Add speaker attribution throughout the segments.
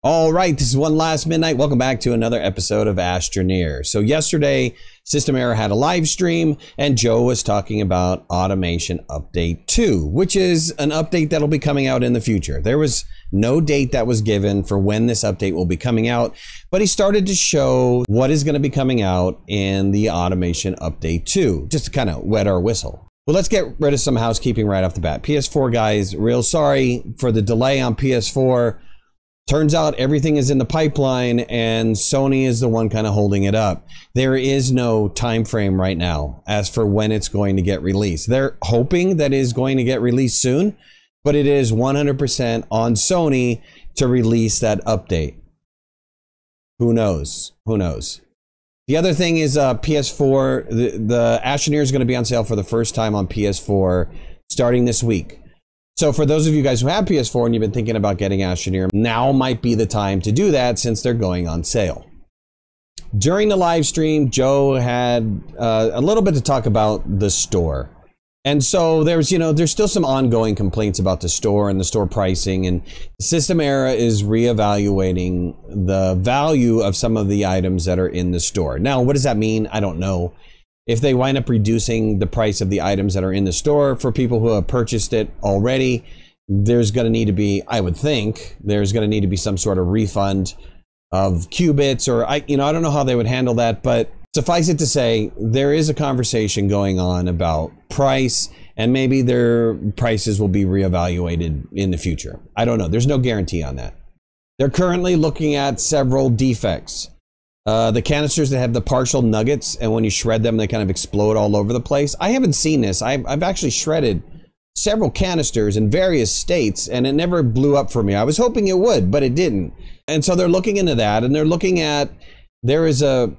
Speaker 1: All right, this is One Last Midnight. Welcome back to another episode of Astra Near. So yesterday, System Error had a live stream, and Joe was talking about Automation Update 2, which is an update that'll be coming out in the future. There was no date that was given for when this update will be coming out, but he started to show what is going to be coming out in the Automation Update 2, just to kind of wet our whistle. Well, let's get rid of some housekeeping right off the bat. PS4 guys, real sorry for the delay on PS4. Turns out everything is in the pipeline and Sony is the one kind of holding it up. There is no time frame right now as for when it's going to get released. They're hoping that it is going to get released soon, but it is 100% on Sony to release that update. Who knows? Who knows? The other thing is PS4, the Astroneer is going to be on sale for the first time on PS4 starting this week. So for those of you guys who have PS4 and you've been thinking about getting Astroneer, now might be the time to do that since they're going on sale. During the live stream, Joe had a little bit to talk about the store. And so there's still some ongoing complaints about the store and the store pricing, and System Error is reevaluating the value of some of the items that are in the store. Now, what does that mean? I don't know. If they wind up reducing the price of the items that are in the store for people who have purchased it already, there's going to need to be, I would think, there's going to need to be some sort of refund of qubits, or I don't know how they would handle that, but suffice it to say, there is a conversation going on about price, and maybe their prices will be reevaluated in the future. I don't know. There's no guarantee on that. They're currently looking at several defects. The canisters that have the partial nuggets, and when you shred them, they kind of explode all over the place. I haven't seen this. I've actually shredded several canisters in various states, and it never blew up for me. I was hoping it would, but it didn't. And so they're looking into that, and they're looking at, there is a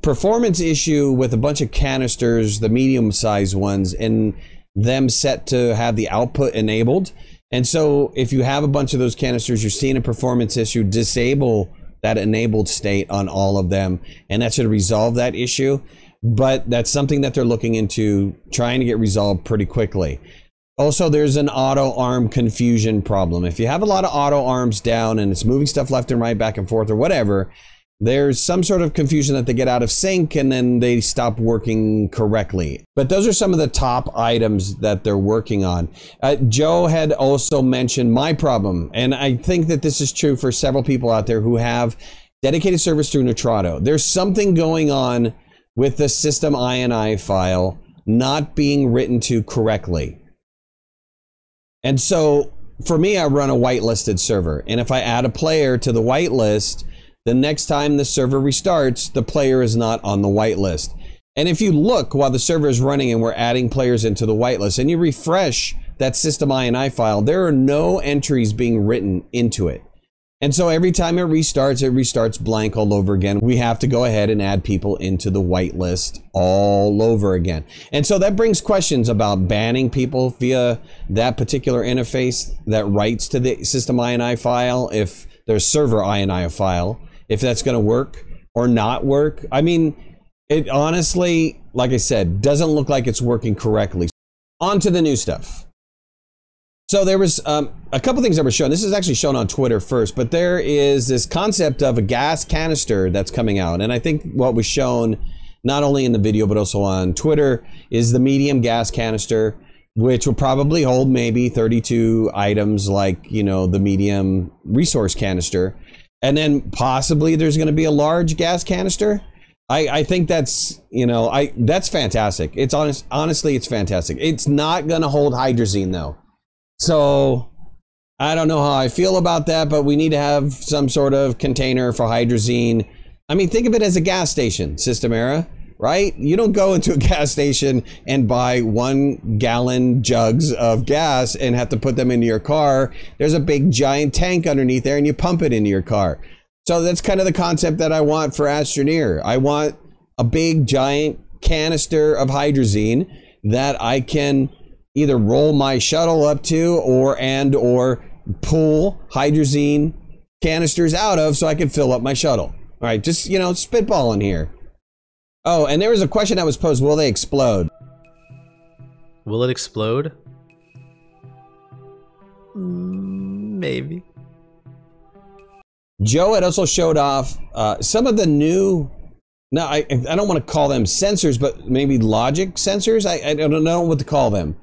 Speaker 1: performance issue with a bunch of canisters, the medium-sized ones, and them set to have the output enabled. And so if you have a bunch of those canisters, you're seeing a performance issue, disable that enabled state on all of them, and that should resolve that issue. But that's something that they're looking into, trying to get resolved pretty quickly. Also, there's an auto arm confusion problem. If you have a lot of auto arms down and it's moving stuff left and right, back and forth, or whatever, there's some sort of confusion that they get out of sync and then they stop working correctly. But those are some of the top items that they're working on. Joe had also mentioned my problem, and I think that this is true for several people out there who have dedicated servers through Neutrado. There's something going on with the system INI file not being written to correctly. And so for me, I run a whitelisted server, and if I add a player to the whitelist, the next time the server restarts, the player is not on the whitelist. And if you look while the server is running and we're adding players into the whitelist and you refresh that system INI file, there are no entries being written into it. And so every time it restarts blank all over again. We have to go ahead and add people into the whitelist all over again. And so that brings questions about banning people via that particular interface that writes to the system INI file, if there's server INI file, if that's going to work or not work. I mean, it honestly, like I said, doesn't look like it's working correctly. On to the new stuff. So there was a couple things that were shown. This is actually shown on Twitter first, but there is this concept of a gas canister that's coming out. And I think what was shown, not only in the video, but also on Twitter, is the medium gas canister, which will probably hold maybe 32 items like, the medium resource canister. And then possibly there's going to be a large gas canister. I think that's, that's fantastic. It's honestly, it's fantastic. It's not going to hold hydrazine though. So I don't know how I feel about that, but we need to have some sort of container for hydrazine. I mean, think of it as a gas station, System Error, right? You don't go into a gas station and buy 1 gallon jugs of gas and have to put them into your car. There's a big giant tank underneath there and you pump it into your car. So that's kind of the concept that I want for Astroneer. I want a big giant canister of hydrazine that I can either roll my shuttle up to or pull hydrazine canisters out of so I can fill up my shuttle. All right, just, spitballing here. Oh, and there was a question that was posed, will they explode?
Speaker 2: Will it explode? Maybe.
Speaker 1: Joe had also showed off some of the new, now I don't want to call them sensors, but maybe logic sensors. I don't know what to call them.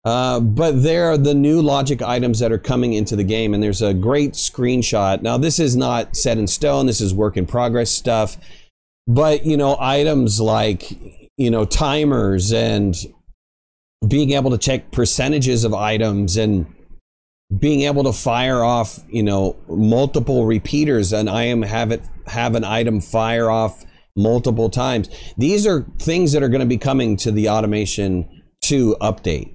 Speaker 1: But they're the new logic items that are coming into the game, and there's a great screenshot. Now, this is not set in stone. This is work in progress stuff. But, you know, items like, you know, timers and being able to check percentages of items and being able to fire off, you know, multiple repeaters, and have an item fire off multiple times. These are things that are going to be coming to the Automation 2 update.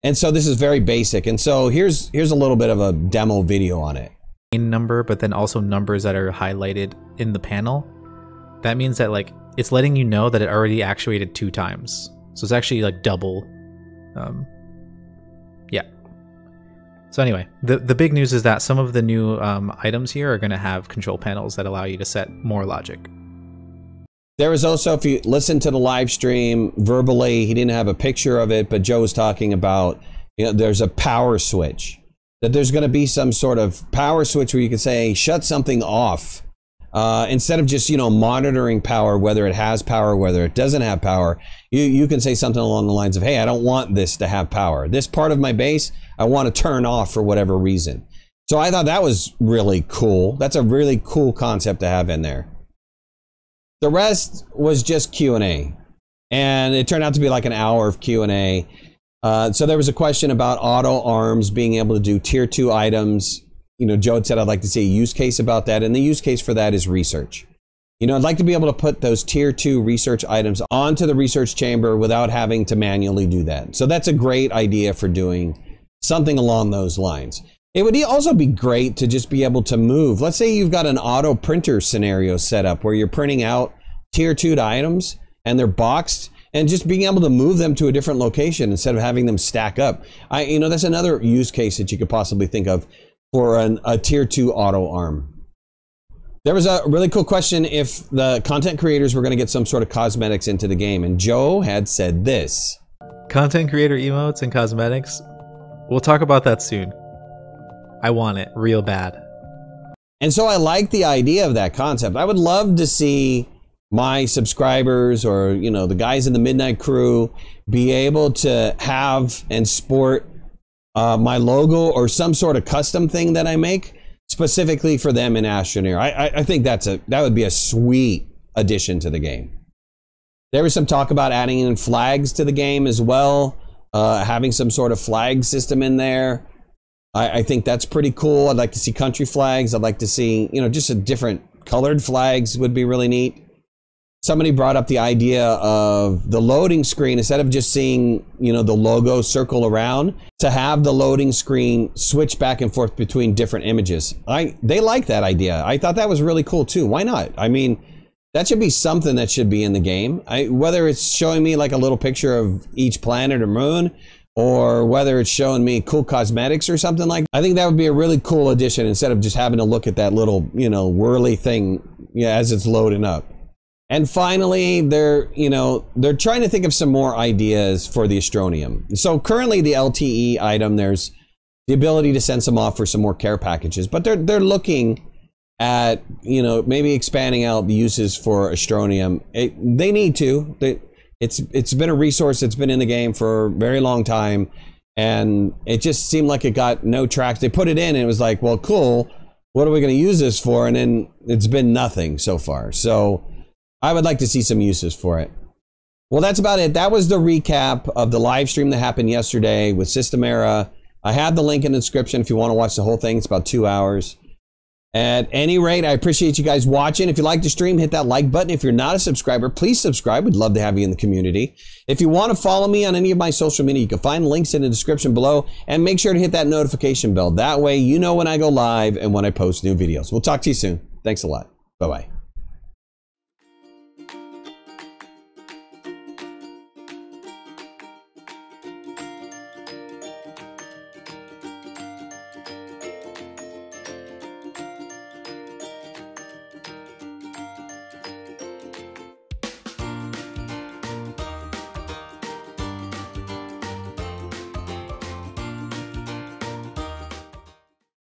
Speaker 1: And so this is very basic. And so here's a little bit of a demo video on it.
Speaker 2: Number, but then also numbers that are highlighted in the panel. That means that like it's letting you know that it already actuated 2 times. So it's actually like double. Yeah. So anyway, the big news is that some of the new items here are going to have control panels that allow you to set more logic.
Speaker 1: There was also, if you listen to the live stream verbally, he didn't have a picture of it, but Joe was talking about, you know, there's a power switch. That there's going to be some sort of power switch where you can say, shut something off. Instead of just, you know, monitoring power, whether it has power, whether it doesn't have power, you can say something along the lines of, hey, I don't want this to have power. This part of my base, I want to turn off for whatever reason. So I thought that was really cool. That's a really cool concept to have in there. The rest was just Q&A, and it turned out to be like an hour of Q&A. So there was a question about auto arms being able to do tier 2 items. You know, Joe had said, I'd like to see a use case about that. And the use case for that is research. You know, I'd like to be able to put those tier 2 research items onto the research chamber without having to manually do that. So that's a great idea for doing something along those lines. It would also be great to just be able to move. Let's say you've got an auto printer scenario set up where you're printing out tier 2 items and they're boxed, and just being able to move them to a different location instead of having them stack up. You know, that's another use case that you could possibly think of for a tier 2 auto arm. There was a really cool question if the content creators were going to get some sort of cosmetics into the game, and Joe had said this.
Speaker 2: Content creator emotes and cosmetics? We'll talk about that soon. I want it real bad.
Speaker 1: And so I like the idea of that concept. I would love to see my subscribers, or, you know, the guys in the Midnight Crew, be able to have and sport my logo or some sort of custom thing that I make specifically for them in Astroneer. I think that would be a sweet addition to the game. There was some talk about adding in flags to the game as well, having some sort of flag system in there. I think that's pretty cool. I'd like to see country flags. I'd like to see, you know, just a different colored flags would be really neat. Somebody brought up the idea of the loading screen, instead of just seeing, you know, the logo circle around, to have the loading screen switch back and forth between different images. They like that idea. I thought that was really cool too. Why not? I mean, that should be something that should be in the game. Whether it's showing me like a little picture of each planet or moon, or whether it's showing me cool cosmetics or something like that. I think that would be a really cool addition instead of just having to look at that little, you know, whirly thing, you know, as it's loading up. And finally, they're trying to think of some more ideas for the Astroneum. So currently the LTE item, there's the ability to send some off for some more care packages, but they're looking at, you know, maybe expanding out the uses for Astroneum. They need to. It's been a resource that's been in the game for a very long time, and it just seemed like it got no traction. They put it in and it was like, well, cool, what are we going to use this for? And then it's been nothing so far. So I would like to see some uses for it. Well, that's about it. That was the recap of the live stream that happened yesterday with System Era. I have the link in the description if you want to watch the whole thing. It's about 2 hours. At any rate, I appreciate you guys watching. If you like the stream, hit that like button. If you're not a subscriber, please subscribe. We'd love to have you in the community. If you want to follow me on any of my social media, you can find links in the description below, and make sure to hit that notification bell. That way you know when I go live and when I post new videos. We'll talk to you soon. Thanks a lot. Bye-bye.